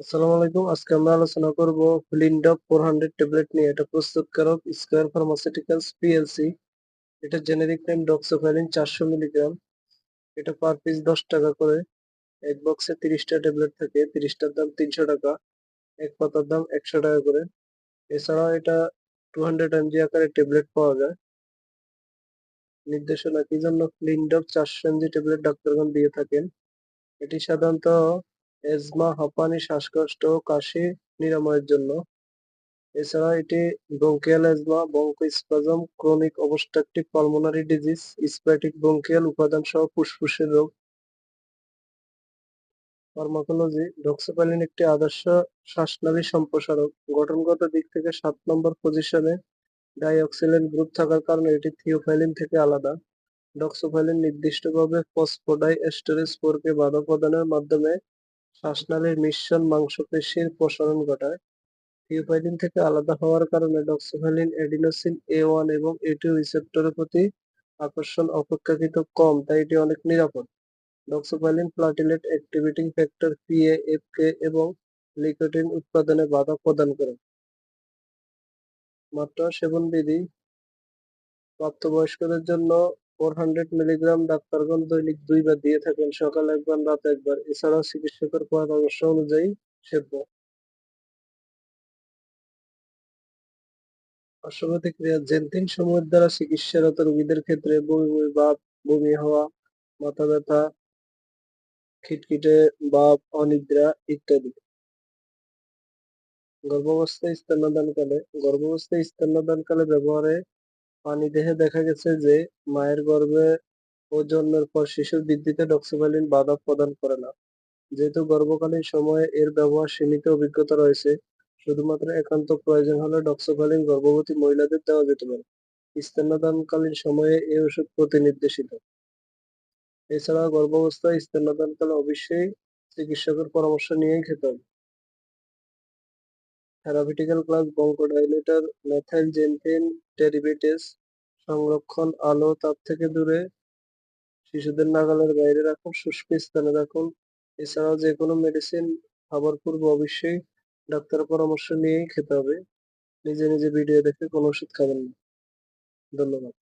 আসসালামু আলাইকুম। আজকে আমরা আলোচনা করব ফ্লিনডপ 400 ট্যাবলেট নিয়ে। এটা প্রস্তুতকারক স্কয়ার ফার্মাসিউটিক্যালস পিএলসি। এটা জেনেরিক নেম ডক্সোফেলিন 400 মিলিগ্রাম। এটা পার পিস 10 টাকা করে। এক বক্সে 30টা ট্যাবলেট থাকে। 30টার দাম 300 টাকা। এক পাতার দাম 100 টাকা করে। এছাড়াও এটা 200 এমজি আকারে ট্যাবলেট পাওয়া যায়। নির্দেশনা কি জন্য ফ্লিনডপ 400 এমজি ট্যাবলেট ডাক্তারগণ দিয়ে থাকেন। এটি সাধারণত এজমা, হাঁপানি, শ্বাসকষ্ট ও কাশি নিরাময়ের জন্য। এছাড়া এটি bronchial asthma, bronchospasm, chronic obstructive pulmonary disease, spastic bronchial উপাদান সহ ফুসফুসের রোগ। ফার্মাকোলজি ডক্সোপাইলিন একটি আদর্শ শ্বাসনালী সম্প্রসারক। গঠনগত দিক থেকে 7 নম্বর পজিশনে ডাইঅক্সিলেট গ্রুপ থাকার কারণে এটি থিওফাইলিন থেকে আলাদা। ডক্সোপাইলিন নির্দিষ্টভাবে ফসফোডাইএস্টারেজ 4 কে বাধা প্রদানের মাধ্যমে শ্বাসনালীর মিশ্রণ মাংসপেশির প্রসারণ ঘটায়। থিওফাইলিন থেকে আলাদা হওয়ার কারণে ডক্সোফাইলিন এডিনোসিন A1 এবং A2 রিসেপ্টরের প্রতি আকর্ষণ অপেক্ষাকৃত কম, তাই এটি অনেক নিরাপদ। Doxofylline platelet activating factor PAFK এবং লিকোটিন উৎপাদনে বাধা প্রদান করে। মাত্রা সেবন বিধি প্রাপ্তবয়স্কদের জন্য 400 মিলিগ্রাম ডাক্তারগণ দৈনিক 2 বার দিয়ে থাকেন, সকালে একবার, রাতে একবার। এছাড়াও চিকিৎসকের পরামর্শ অনুযায়ী সেব্য। পার্শ্বপ্রতিক্রিয়া জেনথিন সমূহের দ্বারা চিকিৎসারত রোগীদের ক্ষেত্রে বমি বমি ভাব, বমি হওয়া, মাথা ব্যথা, খিটখিটে ভাব, অনিদ্রা ইত্যাদি। গর্ভাবস্থায় স্তন্যদানকালে ব্যবহারে প্রাণীদেহে দেখা গেছে যে মায়ের গর্ভে ও জন্মের পর শিশুর বৃদ্ধিতে ডক্সোফাইলিন বাধা প্রদান করে না। যেহেতু গর্ভকালীন সময়ে এর ব্যবহার সীমিত অভিজ্ঞতা রয়েছে, শুধুমাত্র একান্ত প্রয়োজন হলে ডক্সোফাইলিন গর্ভবতী মহিলাদের দেওয়া যেতে পারে। স্তন্যদানকালীন সময়ে এই ওষুধ প্রতিনির্দেশিত। এছাড়া গর্ভাবস্থায় স্তন্যদানকালে অবশ্যই চিকিৎসকের পরামর্শ নিয়েই খেতে হবে। থেরাপিউটিক্যাল ক্লাস ব্রঙ্কোডাইলেটর, মেথাইলজেনথিন ডেরিভেটিভস, সংরক্ষণ আলো তাপ থেকে দূরে, শিশুদের নাগালের বাইরে রাখুন, শুষ্ক স্থানে রাখুন। এছাড়াও যে কোনো মেডিসিন খাবার পূর্বে অবশ্যই ডাক্তারের পরামর্শ নিয়েই খেতে হবে। নিজে নিজে ভিডিও দেখে কোনো ওষুধ খাবেন না। ধন্যবাদ।